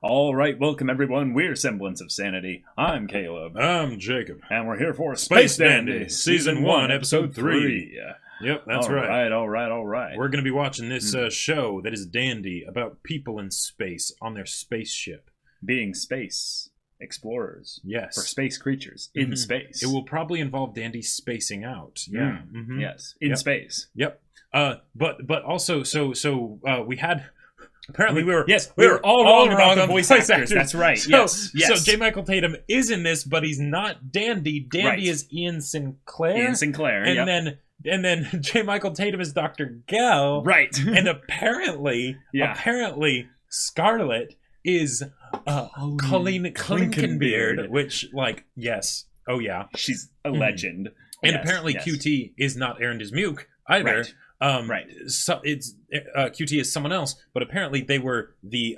All right, welcome everyone. We're Semblance of Sanity. I'm Caleb. I'm Jacob. And we're here for Space Dandy, Season 1, Episode 3. Yep, that's right. All right. We're going to be watching this show that is dandy about people in space on their spaceship. Being space explorers. Yes. For space creatures in space. It will probably involve Dandy spacing out. Yeah. Yes, in space. Yep. But also, so we had... Apparently we were all wrong on voice actors. That's right. Yes. So J. Michael Tatum is in this, but he's not Dandy. Dandy is Ian Sinclair. And then J. Michael Tatum is Dr. Gell. Right. And apparently Scarlet is Colleen Clinkenbeard, which yes. Oh yeah. She's a legend. And apparently QT is not Aaron Dismuke either. Right. So it's QT is someone else, but apparently they were the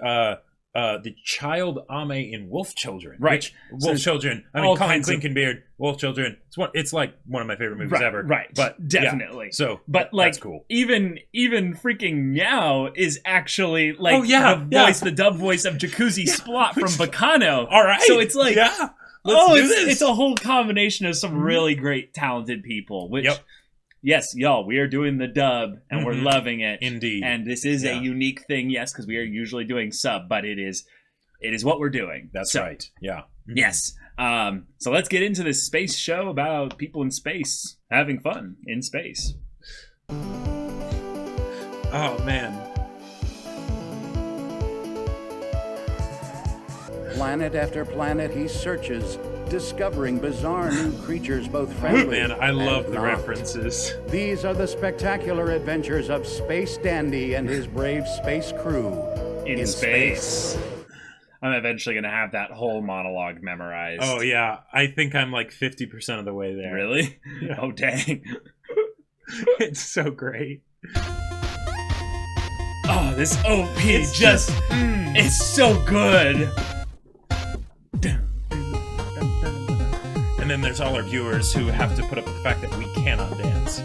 child Ame in Wolf Children. Right. Wolf Children. I mean, Colin Clinkenbeard, Wolf Children. It's like one of my favorite movies ever. Right. But definitely. Yeah. So, but that's cool. Even freaking Meow is actually the dub voice of Jacuzzi Splot from Bacano. All right. So it's like, let's do this. It's a whole combination of some really great, talented people. Which. Yep. Yes, y'all, we are doing the dub, and we're loving it. Indeed. And this is a unique thing, yes, because we are usually doing sub, but it is what we're doing. That's right. Yeah. Yes. So let's get into this space show about people in space having fun in space. Oh, man. Planet after planet he searches, discovering bizarre new creatures both friendly Man, I love and the not. references. These are the spectacular adventures of Space Dandy and his brave space crew In space. I'm eventually going to have that whole monologue memorized. Oh, yeah. I think I'm like 50% of the way there. Really? Yeah. Oh, dang. It's so great. Oh, this OP it's so good. And then there's all our viewers who have to put up with the fact that we cannot dance.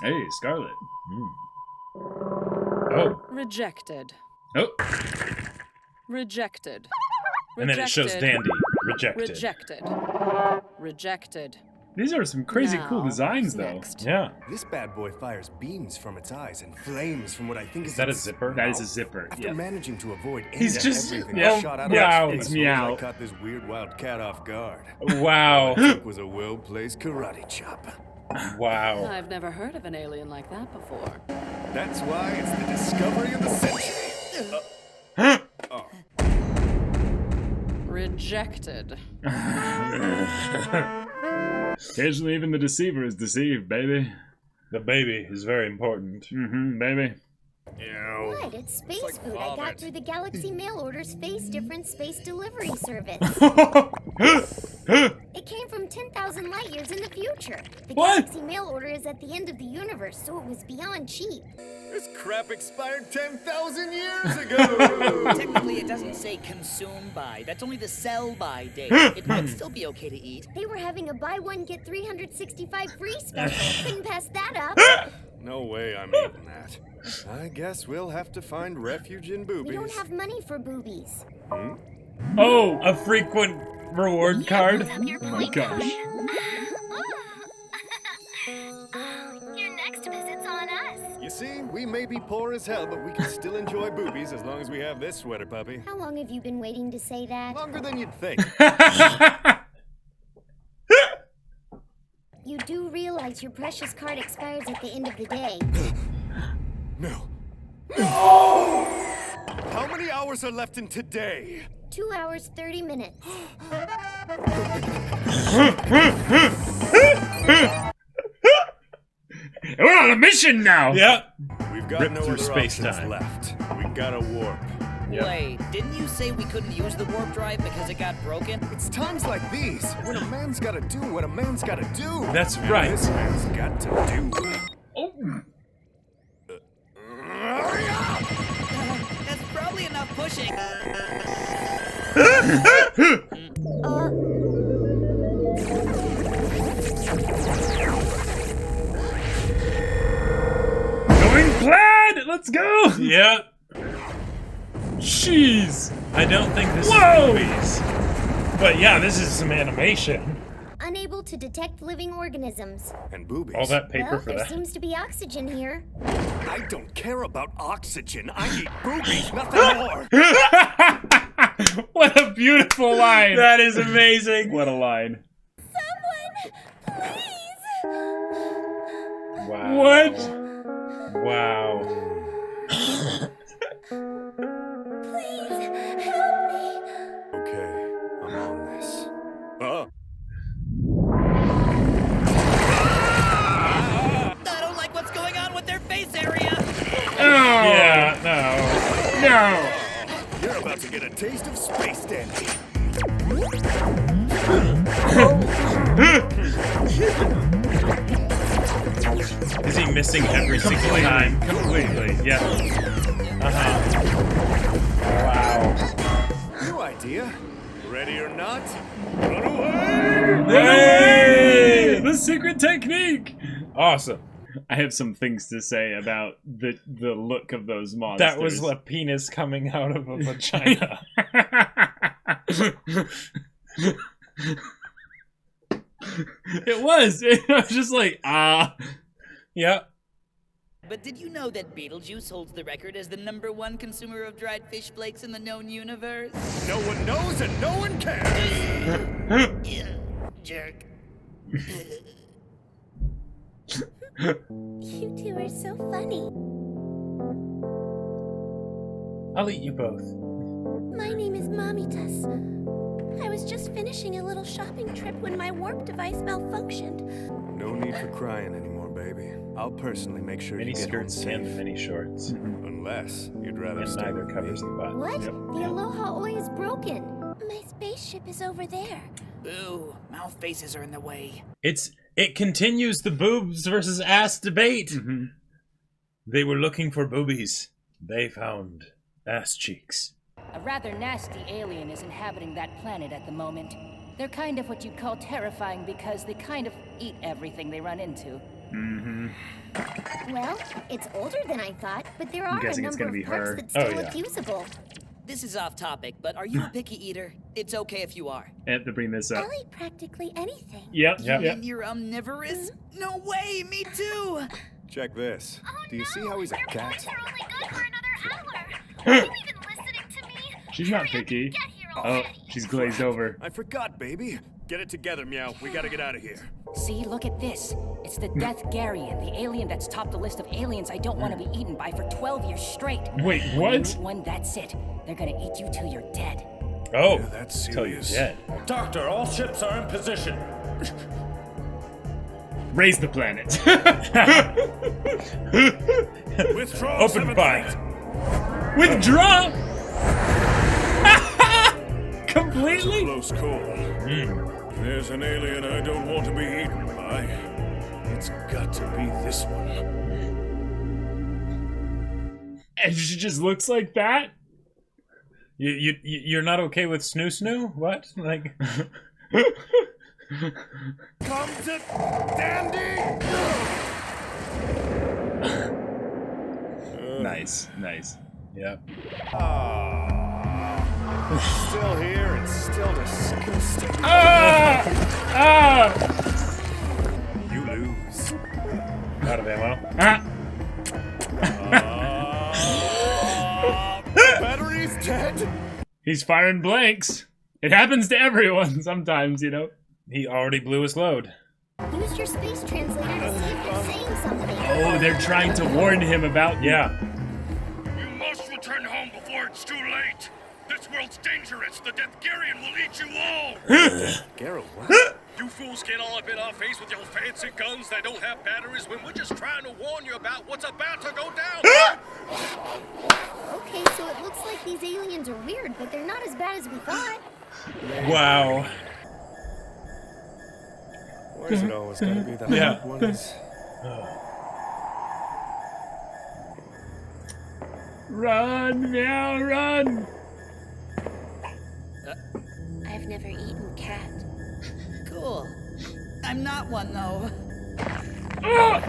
Hey, Scarlet. Oh. Rejected. Oh. Rejected. And then it shows Dandy. Rejected. Rejected. These are some crazy cool designs, though. Next. Yeah. This bad boy fires beams from its eyes and flames from what I think is that a zipper? That is a zipper. After managing to avoid yeah. everything that shot out Wow. of its It's face, Meow. I caught this weird wild cat off guard. Wow. It was a well-placed karate chop. Wow. I've never heard of an alien like that before. That's why it's the discovery of the century. Rejected. Occasionally, even the deceiver is deceived, baby. The baby is very important. Baby. What? It's space food I got through the Galaxy Mail Order Space Different Space Delivery Service. It came from 10,000 light years in the future. The Galaxy Mail Order is at the end of the universe, so it was beyond cheap. This crap expired 10,000 years ago! Technically, it doesn't say consume by. That's only the sell by date. It might still be okay to eat. They were having a buy one, get 365 free special. Couldn't pass that up. No way I'm eating that. I guess we'll have to find refuge in boobies. We don't have money for boobies. Oh! A frequent reward card? Oh my gosh. Your next visit's on us. You see, we may be poor as hell, but we can still enjoy boobies as long as we have this sweater puppy. How long have you been waiting to say that? Longer than you'd think. You do realize your precious card expires at the end of the day. No. How many hours are left in today? 2 hours, 30 minutes. We're on a mission now! Yeah. We've got Rip no through other space options time. left. We gotta warp. Yep. Wait, didn't you say we couldn't use the warp drive because it got broken? It's times like these when a man's gotta do what a man's gotta do. That's And right. This man's got to do. Oh. That's probably enough pushing. Going plaid! Let's go! Yeah. Jeez! I don't think this is movies. But yeah, this is some animation. Unable to detect living organisms. And boobies. All that paper Well, for there that. seems to be oxygen here. I don't care about oxygen. I need boobies, nothing more. What a beautiful line. That is amazing. What a line. Someone, please. Wow. What? Wow. Please, help me. Okay, I'm on this. I don't like what's going on with their face area. Oh. Yeah, no. No. You're about to get a taste of space dandy. Is he missing every single time? Completely. Yeah. Wow. New idea. Ready or not? Run away! Hey! The secret technique. Awesome. I have some things to say about the look of those monsters. That was a penis coming out of a vagina. It was. It was just like, Yeah. But did you know that Beetlejuice holds the record as the #1 consumer of dried fish flakes in the known universe? No one knows and no one cares. Yeah, jerk. You two are so funny. I'll eat you both. My name is Mamitas. I was just finishing a little shopping trip when my warp device malfunctioned. No need for crying anymore, baby. I'll personally make sure Mini you get home skirts safe. and mini shorts. Unless you'd rather And stay neither with covers me. the butt. What? Yep. The Aloha Oy is broken. My spaceship is over there. Boo, mouth faces are in the way. It continues the boobs versus ass debate. Mm-hmm. They were looking for boobies. They found ass cheeks. A rather nasty alien is inhabiting that planet at the moment. They're kind of what you'd call terrifying because they kind of eat everything they run into. Mm-hmm. Well, it's older than I thought, but there are a guessing it's number gonna be of parts her. that still Oh, yeah. look usable. This is off topic, but are you a picky eater? It's okay if you are. I have to bring this up. I'll eat practically anything. Yep. Yep. And you're omnivorous? No way, me too! Check this. Do you see how he's a cat? Are only good for another hour. Are you even listening to me? She's not picky. Oh, she's glazed over. I forgot, baby. Get it together, Meow. We gotta get out of here. See, look at this. It's the Death Garian, the alien that's topped the list of aliens I don't want to be eaten by for 12 years straight. Wait, When you what? meet one, that's it. They're gonna eat you till you're dead. Oh, Yeah, that's till you're serious. dead. Doctor, all ships are in position. Raise the planet. Withdraw. Open fire. Withdraw. Completely. Close call. There's an alien I don't want to be eaten by. It's got to be this one. And she just looks like that. You're not okay with Snoo Snoo? What? Like. Come to Dandy! Nice. Yeah. Still here and still disgusting. You lose. Out of ammo. Battery's dead? He's firing blanks. It happens to everyone sometimes, you know. He already blew his load. Use your space translator to see if they're saying something. Oh, they're trying to warn him about. Yeah. You must return home before it's too late. This world's dangerous. The Death Garian will eat you all. Garrett, what? You fools get all up in our face with your fancy guns that don't have batteries when we're just trying to warn you about what's about to go down. Okay, so it looks like these aliens are weird, but they're not as bad as we thought. Wow. Why is it always gotta be the Yeah. hot ones? Run, Meow, run. I've never eaten cat. Cool. I'm not one, though.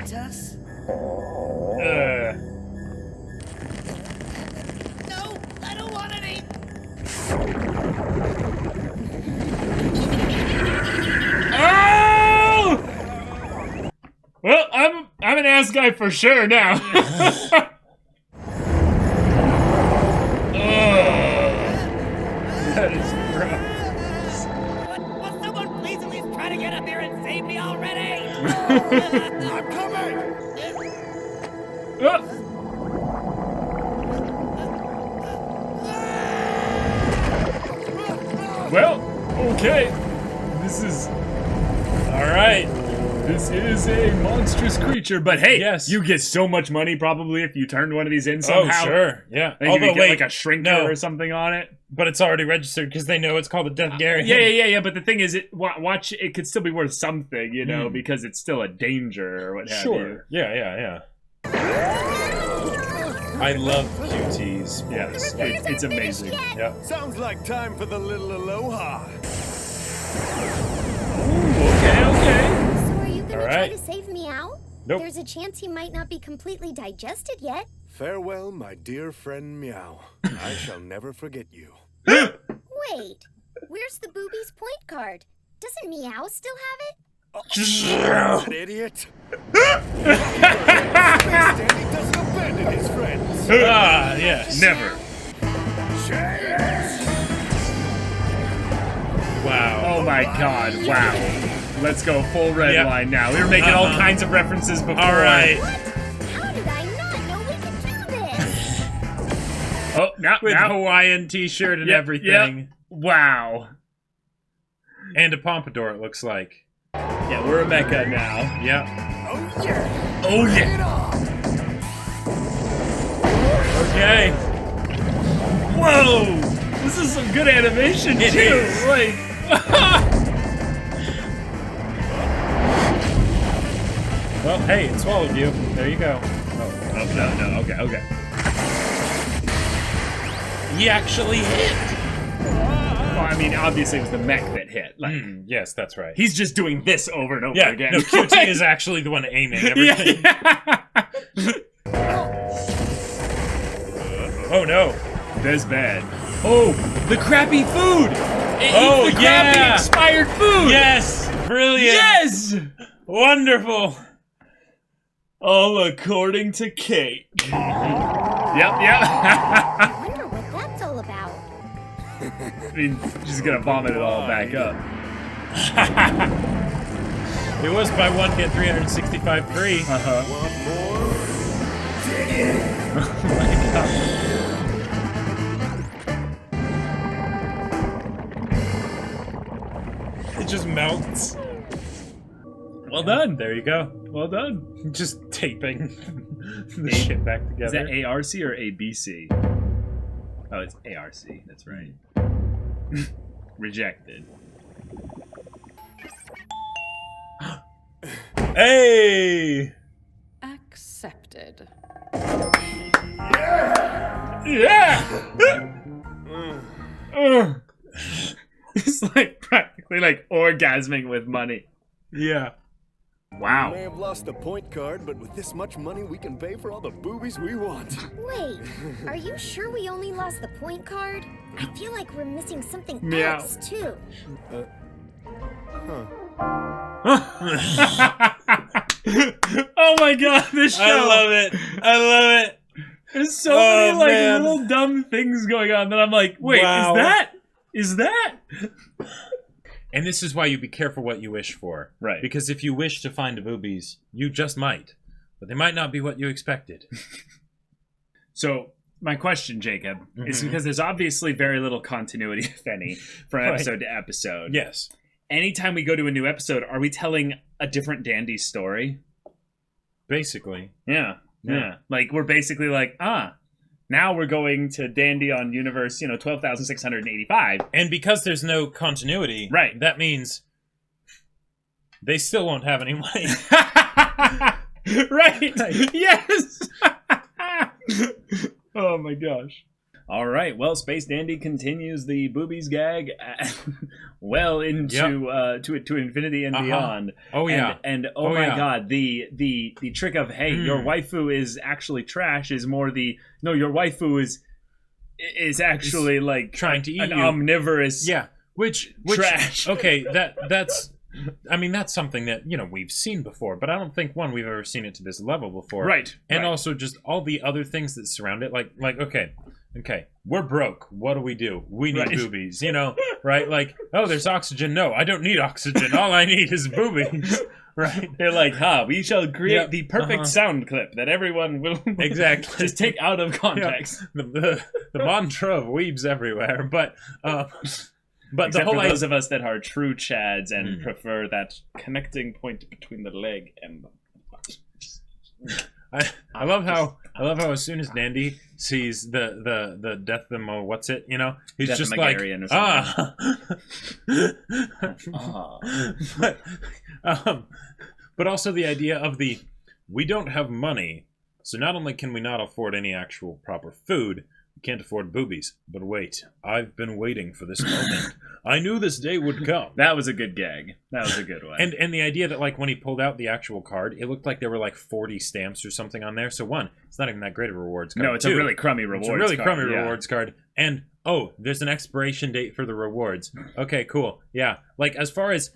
Tuss? No, I don't want any! Oh! Well, I'm an ass guy for sure now. That is gross. Will someone please at least try to get up here and save me already? I'm coming! Well, okay. This is... Alright. This is a monstrous creature, but hey, yes. You get so much money probably if you turned one of these in somehow. Oh, sure. Yeah. Like you get like a shrinker or something on it. But it's already registered because they know it's called a Death Gary. Yeah. But the thing is, watch, it could still be worth something, you know, because it's still a danger or what have you. Sure. Yeah. I love QTs. Yes, it's amazing. Yeah. Sounds like time for the little Aloha. Ooh, okay. So are you gonna try right. to save Meow? Nope. There's a chance he might not be completely digested yet. Farewell, my dear friend Meow. I shall never forget you. Wait, where's the boobies point card? Doesn't Meow still have it? That idiot! Dandy doesn't abandon his friends. Yes. Never. Wow. Oh my god, wow. Let's go full red line now. We were making all kinds of references before. All right. What? How did I not know we could do this? Oh, now. With Hawaiian t-shirt and everything. Yep. Wow. And a pompadour, it looks like. Yeah, we're a mecha now. Yep. Oh yeah. Okay. Whoa! This is some good animation too. Is. Like, Well, hey, it swallowed you. There you go. oh no. Okay. He actually hit. Well, I mean, obviously it was the mech that hit. Like, Yes, that's right. he's just doing this over and over Yeah, again. no, QT is actually the one aiming everything. Oh no. That's bad. Oh, the crappy food! Oh, the crappy expired food! Yes! Brilliant! Yes! Wonderful! All according to Kate. Yep. I wonder what that's all about. I mean, she's gonna vomit it all back up. It was buy one, get 365 free. Uh-huh. Want more? Oh my god. It just melts. Well done. There you go. Well done. Just taping the shit back together. Is that ARC or ABC? Oh, it's ARC. That's right. Rejected. Hey! Accepted. Yeah! It's like practically like orgasming with money. Yeah. Wow. We may have lost the point card, but with this much money, we can pay for all the boobies we want. Wait, are you sure we only lost the point card? I feel like we're missing something Meow. else, too. Oh my god, this show. I love it. There's so many like little dumb things going on that I'm like, wait, Wow. Is that? And this is why you be careful what you wish for. Right. Because if you wish to find boobies, you just might. But they might not be what you expected. So, my question, Jacob, is because there's obviously very little continuity, if any, from episode to episode. Yes. Anytime we go to a new episode, are we telling a different Dandy story? Basically. Yeah. Like, we're basically like, now we're going to Dandy on universe, 12,685. And because there's no continuity, Right. that means they still won't have any money. Right. Yes. Oh my gosh. All right. Well, Space Dandy continues the boobies gag well into to infinity and beyond. Oh yeah. And oh my god, the trick of hey, your waifu is actually trash is more the no, your waifu is actually like trying to eat an omnivorous which trash. Okay, that's I mean, that's something that, you know, we've seen before, but I don't think, one, we've ever seen it to this level before. Right. And also just all the other things that surround it. Like okay, we're broke. What do? We need boobies, you know, right? Like, oh, there's oxygen. No, I don't need oxygen. All I need is boobies. Right? They're like, we shall create the perfect sound clip that everyone will just take out of context. The mantra of weebs everywhere. But except the whole for those of us that are true chads and prefer that connecting point between the leg and the I love how as soon as Dandy sees the death demo, what's it, you know, he's Death just like but also the idea of we don't have money, so not only can we not afford any actual proper food, we can't afford boobies. But wait, I've been waiting for this moment. I knew this day would come. That was a good gag. That was a good one. And the idea that, like, when he pulled out the actual card, it looked like there were like 40 stamps or something on there. So one, it's not even that great of a rewards card. No, it's a really crummy rewards card. It's a really crummy rewards card. And oh, there's an expiration date for the rewards. Okay, cool. Yeah. Like, as far as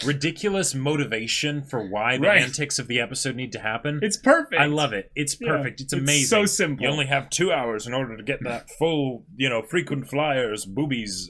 ridiculous motivation for why the antics of the episode need to happen, it's perfect. I love it. It's perfect. It's amazing. It's so simple. You only have 2 hours in order to get that full, you know, frequent flyers, boobies,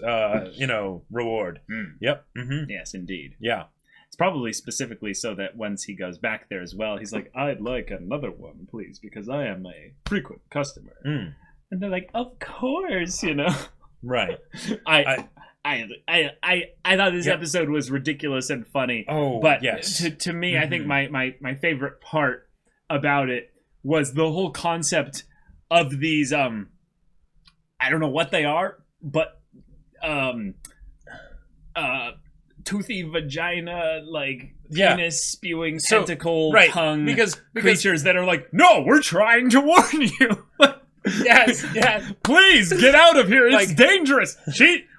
you know, reward. Yep. Yes, indeed. Yeah. It's probably specifically so that once he goes back there as well, he's like, I'd like another one, please, because I am a frequent customer. And they're like, of course, you know. Right. I thought this episode was ridiculous and funny. Oh, but yes. To me, I think my favorite part about it was the whole concept of these I don't know what they are, but toothy vagina, like penis spewing tentacle tongue because creatures that are like, no, we're trying to warn you. Yes. Please get out of here. It's dangerous.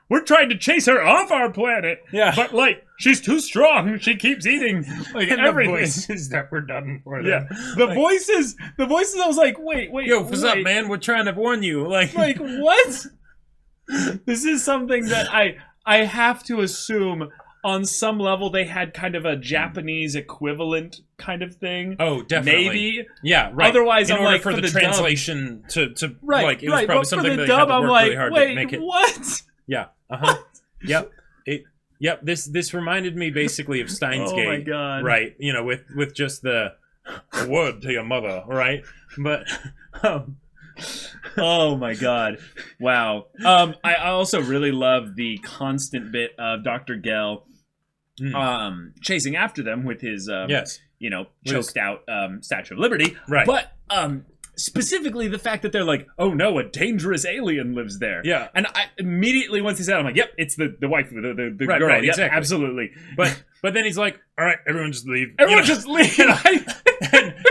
We're trying to chase her off our planet. Yeah. But, like, she's too strong. She keeps eeting, like, everything. The voices that were done for them. Yeah. The voices, I was like, wait. Yo, what's up, man? We're trying to warn you. Like what? This is something that I have to assume on some level they had kind of a Japanese equivalent kind of thing. Oh, definitely. Maybe. Yeah, right. Otherwise, in I'm order like, for the translation dub, to like, it was probably but something for the that dub, they had to work really hard to make it. What? Yeah. Yep. This reminded me basically of Steins Gate. Oh my god. Right. You know, with just the word to your mother, right? But oh my god. Wow. I also really love the constant bit of Dr. Gell chasing after them with his you know, choked out Statue of Liberty. Right. But specifically the fact that they're like, oh no, a dangerous alien lives there. Yeah. And I immediately, once he said, I'm like, yep, it's the wife, the right, girl. Right, yep, exactly. Absolutely. But then he's like, all right, everyone just leave. Everyone just leave.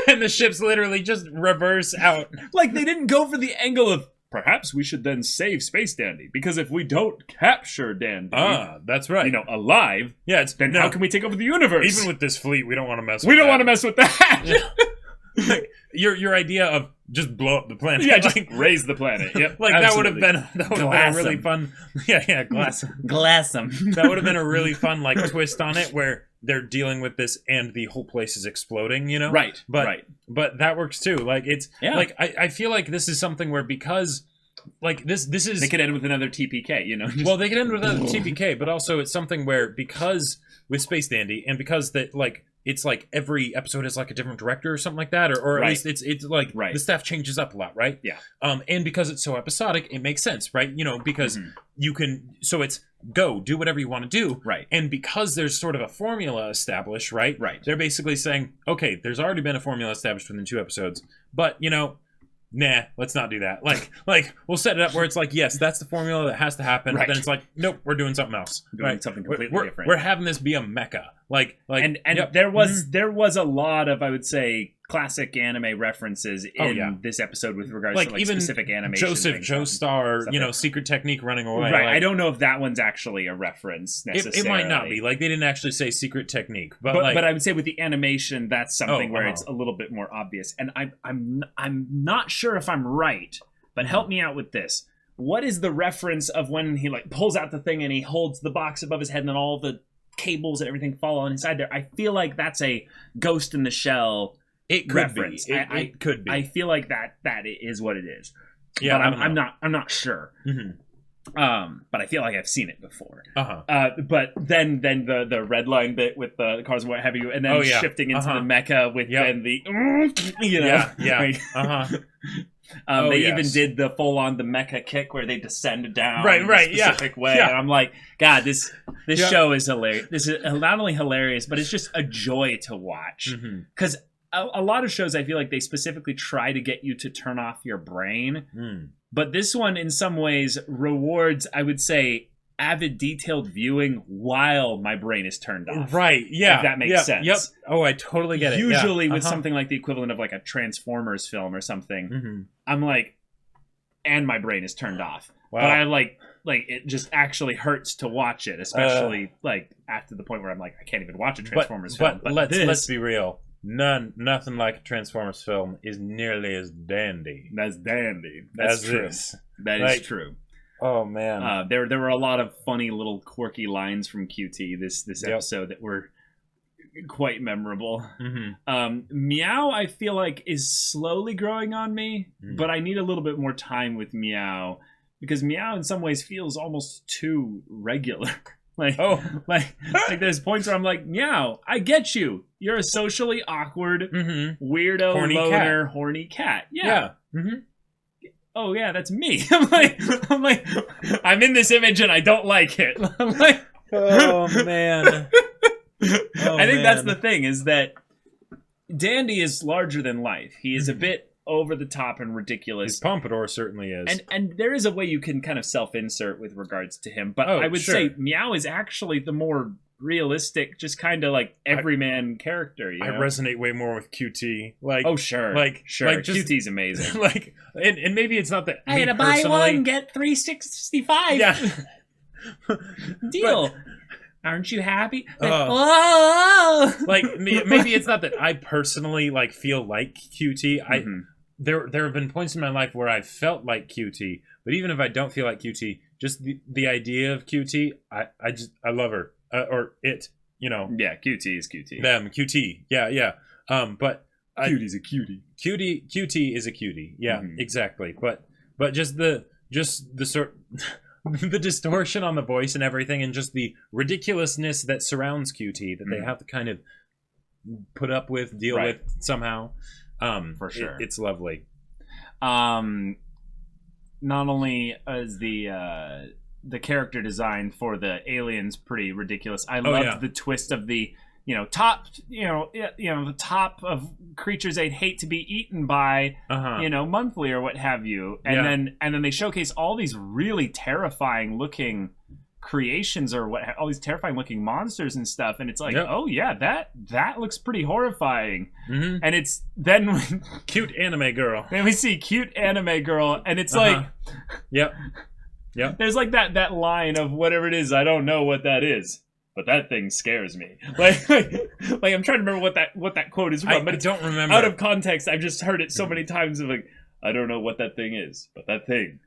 and the ships literally just reverse out. Like, they didn't go for the angle of, perhaps we should then save Space Dandy, because if we don't capture Dandy, that's right, you know, alive, then how can we take over the universe? Even with this fleet, we don't want to mess with that. We don't want to mess with that. Like, your idea of just blow up the planet. Yeah, just raise the planet. Yep. Like, that would have been a really fun. Yeah, glass them. That would have been a really fun, like, twist on it, where they're dealing with this and the whole place is exploding, you know? Right. But that works too. Like, it's like I feel like this is something where, because like this is, they could end with another TPK, you know? Well, they could end with another TPK, but also it's something where, because with Space Dandy, and because that, like, it's like every episode is like a different director or something like that, or at least it's like the staff changes up a lot, right? Yeah. And because it's so episodic, it makes sense, right? You know, because you can, so it's do whatever you want to do, right? And because there's sort of a formula established, right? They're basically saying, okay, there's already been a formula established within 2 episodes, but you know, nah, let's not do that. Like we'll set it up where it's like, yes, that's the formula that has to happen. But then it's like, nope, we're doing something else. Doing something completely different. We're having this be a mecha. And there was a lot of, I would say, classic anime references in this episode with regards to like even specific animation. Joseph Joestar, you know, Secret Technique running away. Right. Like, I don't know if that one's actually a reference necessarily. It might not be. Like, they didn't actually say Secret Technique, but I would say with the animation, that's something where it's a little bit more obvious. And I'm not sure if I'm right, but help me out with this. What is the reference of when he like pulls out the thing and he holds the box above his head and then all the cables and everything fall on inside there? I feel like that's a Ghost in the Shell reference. It could be. I feel like that is what it is. Yeah, but I'm not sure. But I feel like I've seen it before. But then the red line bit with the cars and what have you, and then shifting into the mecha with then the they even did the full on the mecha kick where they descend down in a specific way, and I'm like, God, this show is hilarious. This is not only hilarious, but it's just a joy to watch because. A lot of shows, I feel like they specifically try to get you to turn off your brain. But this one, in some ways, rewards, I would say, avid, detailed viewing while my brain is turned off. Right, yeah. If that makes sense. Yep. Oh, I totally get it. Usually with something like the equivalent of like a Transformers film or something, I'm like, and my brain is turned off. Wow. But I like it just actually hurts to watch it, especially like after the point where I'm like, I can't even watch a Transformers film. But let's be real. Nothing like a Transformers film is nearly as dandy. That's dandy. That's true. That is true. Oh man, there were a lot of funny little quirky lines from QT this episode that were quite memorable. Meow, I feel like, is slowly growing on me, but I need a little bit more time with Meow because Meow in some ways feels almost too regular. Like there's points where I'm like, Meow, I get you. You're a socially awkward, weirdo, horny cat. Yeah. Oh yeah, that's me. I'm like, I'm in this image and I don't like it. I'm like, oh man. I think that's the thing is that Dandy is larger than life. He is a bit over the top and ridiculous. His pompadour certainly is. And there is a way you can kind of self-insert with regards to him. But I would say Meow is actually the more realistic, just kind of like everyman character. You know? I resonate way more with QT. Like, oh sure, like QT's amazing. Like, and maybe it's not that I had to buy one get 365. Yeah, deal. Aren't you happy? Like maybe it's not that I personally like feel like QT. There have been points in my life where I felt like QT, but even if I don't feel like QT, just the idea of QT, I love her or it, you know. Yeah, QT is QT. Them QT, yeah. But Cutie's a cutie. QT is a cutie. Yeah, exactly. But just the sort. The distortion on the voice and everything, and just the ridiculousness that surrounds QT that they have to kind of put up with, deal with somehow. For sure, it's lovely. Not only is the character design for the aliens pretty ridiculous. I love the twist of the top the top of creatures they'd hate to be eaten by monthly or what have you, and then they showcase all these really terrifying looking creations or all these terrifying looking monsters and stuff, and it's like oh yeah, that looks pretty horrifying. And it's then cute anime girl, then we see cute anime girl, and it's like there's like that line of whatever it is, I don't know what that is, but that thing scares me. Like I'm trying to remember what that quote is from, but I don't remember. Out of context, I've just heard it so many times of like, I don't know what that thing is, but that thing,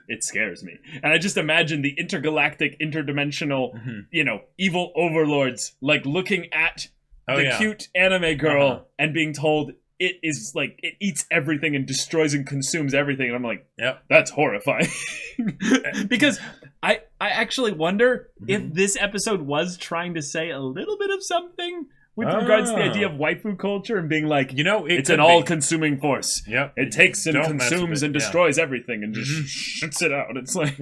it scares me. And I just imagine the intergalactic, interdimensional, evil overlords like looking at the cute anime girl and being told it is like it eats everything and destroys and consumes everything, and I'm like, that's horrifying. Because I actually wonder if this episode was trying to say a little bit of something with regards to the idea of waifu culture and being like, it's an all-consuming force. Yep. It takes and consumes and destroys everything and just shits it out. It's like,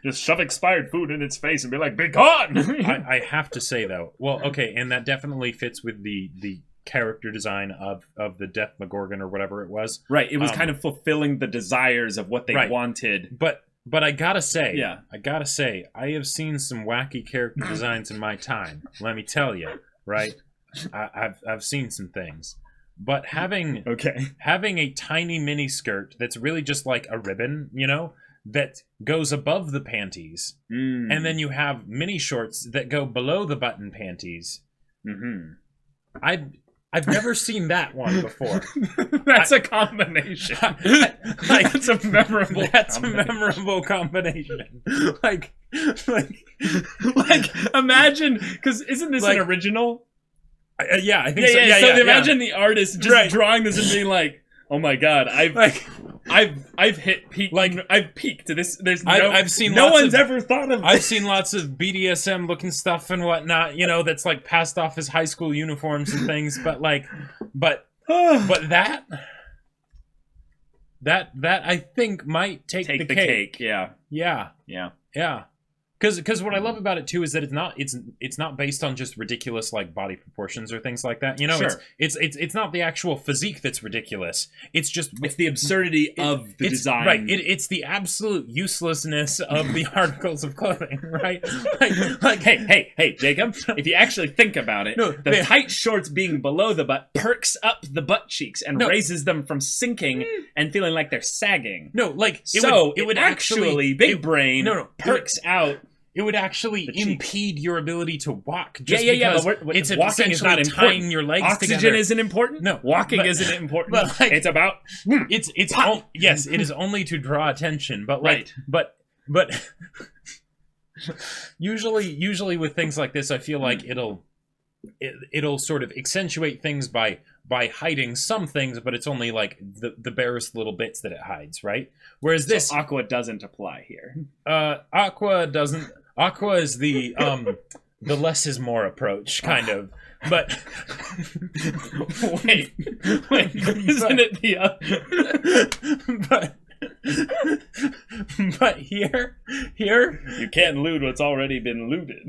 just shove expired food in its face and be like, be gone! I have to say, though, and that definitely fits with the character design of the Death McGorgon or whatever it was. Right, it was kind of fulfilling the desires of what they wanted. But I gotta say, I have seen some wacky character designs in my time. Let me tell you, right? I've seen some things. But having a tiny mini skirt that's really just like a ribbon, that goes above the panties, and then you have mini shorts that go below the button panties. I've never seen that one before. That's a combination. That's a memorable. That's a memorable combination. Like, imagine, because isn't this an original? Yeah, I think so. Yeah, so imagine the artist just drawing this and being like, "Oh my god, I've hit peak. Like I've peaked. I've seen no one's ever thought of this. I've seen lots of BDSM looking stuff and whatnot, that's like passed off as high school uniforms and things, but that I think might take the cake. Yeah. Because what I love about it too is that it's not based on just ridiculous like body proportions or things like that. Sure. It's not the actual physique that's ridiculous. It's the absurdity of the design. Right. It's the absolute uselessness of the articles of clothing. Right. Like hey, Jacob. If you actually think about it, the tight shorts being below the butt perks up the butt cheeks and raises them from sinking and feeling like they're sagging. No, like it would actually big brain perks out. It would actually impede your ability to walk. Just because but it's walking is not important. Tying your legs Oxygen together. Isn't important. No, walking isn't important. But like, it's about yes, it is only to draw attention. But like, but usually with things like this, I feel like it'll sort of accentuate things by hiding some things, but it's only like the barest little bits that it hides, right? Whereas this Aqua doesn't apply here. Aqua doesn't. Aqua is the less is more approach, kind of. But wait, isn't it the but here you can't loot what's already been looted.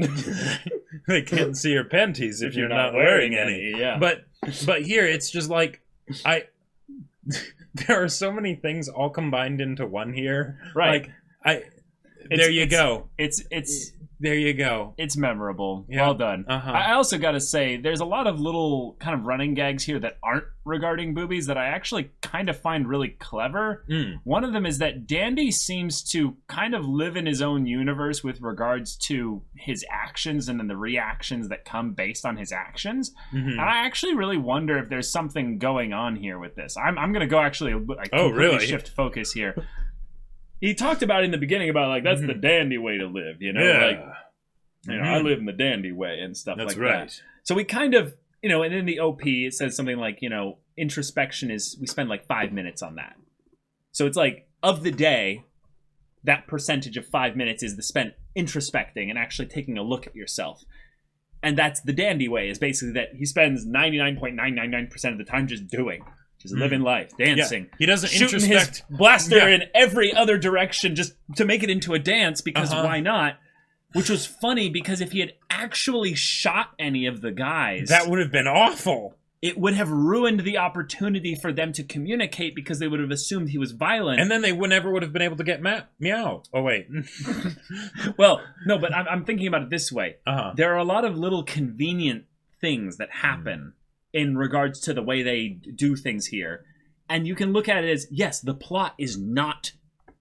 They can't see your panties if you're not wearing any. Yeah. But here it's just like there are so many things all combined into one here. Right. There you go. There you go. It's memorable. Yeah. Well done. Uh-huh. I also got to say, there's a lot of little kind of running gags here that aren't regarding boobies that I actually kind of find really clever. One of them is that Dandy seems to kind of live in his own universe with regards to his actions and then the reactions that come based on his actions. Mm-hmm. And I actually really wonder if there's something going on here with this. I'm going to go actually completely shift focus here. He talked about in the beginning about like that's the dandy way to live, I live in the dandy way and stuff that's like right. that. So we kind of, and in the OP it says something like, introspection is we spend like 5 minutes on that. So it's like of the day, that percentage of 5 minutes is the spent introspecting and actually taking a look at yourself. And that's the dandy way, is basically that he spends 99.999% of the time just doing. Just living life, dancing. Yeah. He doesn't shooting introspect his blaster in every other direction just to make it into a dance because why not? Which was funny because if he had actually shot any of the guys, that would have been awful. It would have ruined the opportunity for them to communicate because they would have assumed he was violent. And then they never would have been able to get meow. Oh, wait. Well, no, but I'm thinking about it this way. There are a lot of little convenient things that happen in regards to the way they do things here. And you can look at it as, yes, the plot is not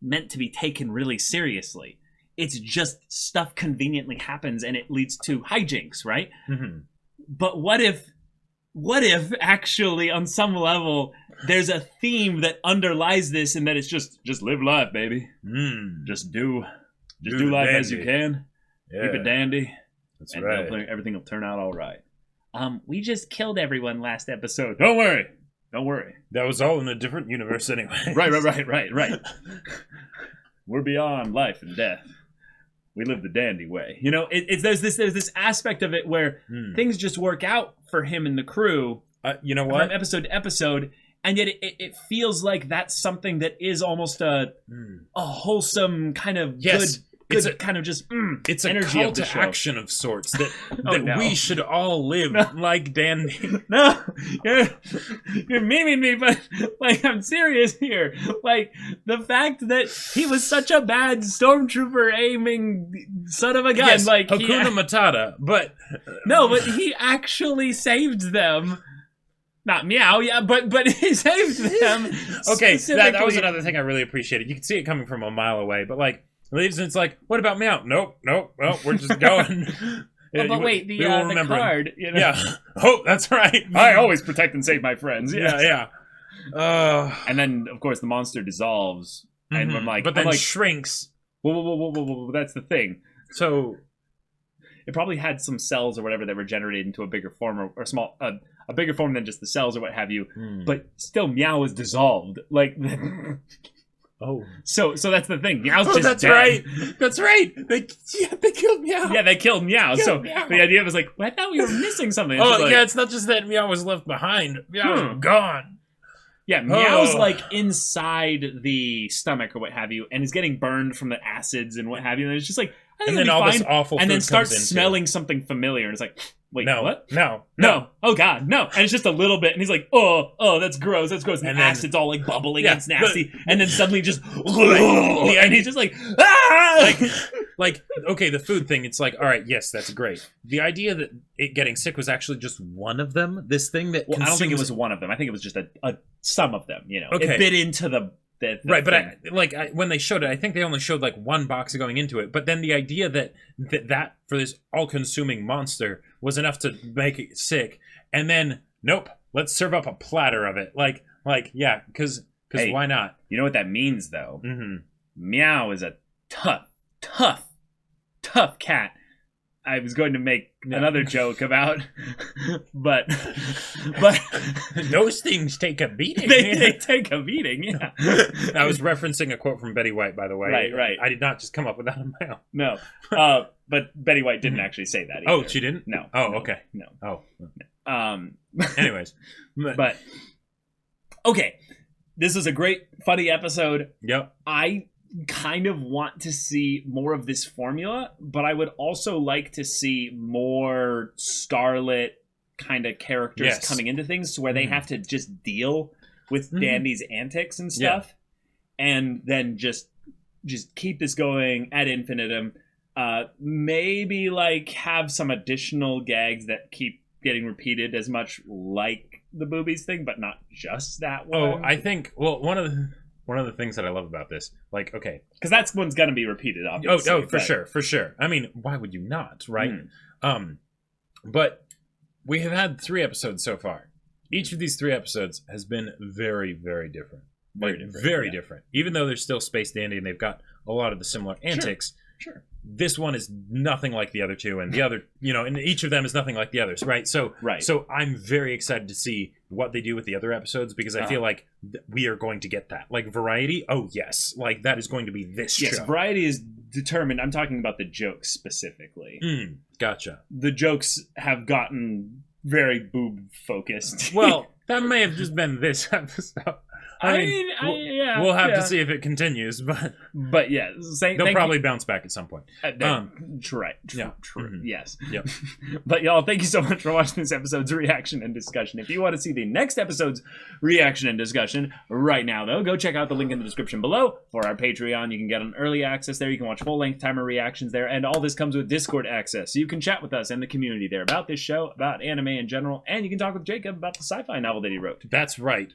meant to be taken really seriously. It's just stuff conveniently happens and it leads to hijinks, right? Mm-hmm. But what if actually on some level there's a theme that underlies this and that it's just live life, baby. Just do life as you can. Yeah. Keep it dandy. That's and right. Everything will turn out all right. We just killed everyone last episode. Don't worry. That was all in a different universe anyway. Right. We're beyond life and death. We live the dandy way. There's this aspect of it where things just work out for him and the crew. You know what? From episode to episode, and yet it feels like that's something that is almost a wholesome kind of good. It's a kind of just it's a energy call of the to show. Action of sorts that we should all live like Dandy. No, you're memeing me, but like I'm serious here. Like the fact that he was such a bad stormtrooper aiming son of a gun. Yes, like Hakuna Matata, but but he actually saved them. Not meow, but he saved them. Okay, that was another thing I really appreciated. You could see it coming from a mile away, but like. Leaves and it's like, what about meow? Nope. Well, we're just going. Oh, but wait, the card. You know? Yeah. Oh, that's right. I always protect and save my friends. Yes. Yeah. And then, of course, the monster dissolves, and I'm like, but then shrinks. Whoa, that's the thing. So it probably had some cells or whatever that were generated into a bigger form or small, a bigger form than just the cells or what have you. But still, Meow is dissolved. Like, oh, so that's the thing. Meow's just that's dead. right. That's right. They killed Meow. Yeah, they killed Meow. The idea was like, well, I thought we were missing something. It's not just that Meow was left behind. Meow's gone. Yeah, Meow's like inside the stomach or what have you, and is getting burned from the acids and what have you. And it's just like, and then all this awful food and then starts comes smelling something familiar, and it's like, wait, no, what? No, oh god, no! And it's just a little bit, and he's like, oh, that's gross, and the acid's all like bubbling, and it's nasty, and then suddenly just, and he's just like, ah! Like, okay, the food thing, it's like, all right, yes, that's great. The idea that it getting sick was actually just one of them, this thing that I don't think it was one of them. I think it was just some of them, you know. Okay. It bit into the right, but when they showed it, I think they only showed like one box going into it. But then the idea that for this all-consuming monster was enough to make it sick, and then nope, let's serve up a platter of it. Like yeah, because why not? You know what that means, though? Mm-hmm. Meow is a tough cat. I was going to make another joke about, but those things take a beating. They take a beating. Yeah. I was referencing a quote from Betty White, by the way. Right. I did not just come up with that on my own. No, but Betty White didn't actually say that either. Oh, she didn't? No. Oh, okay. No. Oh. Anyways, but okay, this is a great, funny episode. Yep. I kind of want to see more of this formula, but I would also like to see more starlit kind of characters coming into things to where they have to just deal with Dandy's antics and stuff, and then just keep this going ad infinitum. Maybe like have some additional gags that keep getting repeated as much, like the boobies thing, but not just that one. Oh, I think one of the things that I love about this, like, okay, because that's one's gonna be repeated, obviously. Oh, for sure. I mean, why would you not, right? But we have had 3 episodes so far. Each of these 3 episodes has been very, very different. Very different. Even though they're still Space Dandy and they've got a lot of the similar antics. Sure. This one is nothing like the other 2, and the other, and each of them is nothing like the others, right? So I'm very excited to see what they do with the other episodes, because I feel like we are going to get that. Like, variety, oh yes, like that is going to be this show. Yes, variety is determined. I'm talking about the jokes specifically. Gotcha. The jokes have gotten very boob-focused. Well, that may have just been this episode. I mean, we'll have to see if it continues, but yeah, they'll probably bounce back at some point. True. Mm-hmm. Yes. Yep. But y'all, thank you so much for watching this episode's reaction and discussion. If you want to see the next episode's reaction and discussion right now, though, go check out the link in the description below for our Patreon. You can get an early access there. You can watch full-length timer reactions there, and all this comes with Discord access, so you can chat with us and the community there about this show, about anime in general, and you can talk with Jacob about the sci-fi novel that he wrote. That's right.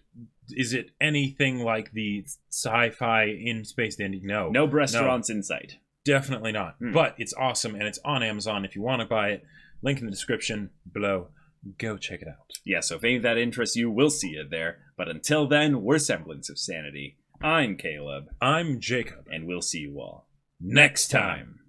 Is it anything like the sci-fi in Space Dandy? No. No restaurants in sight. Definitely not. But it's awesome, and it's on Amazon if you want to buy it. Link in the description below. Go check it out. Yeah, so if any of that interests you, we'll see it there. But until then, we're Semblance of Sanity. I'm Caleb. I'm Jacob. And we'll see you all next time.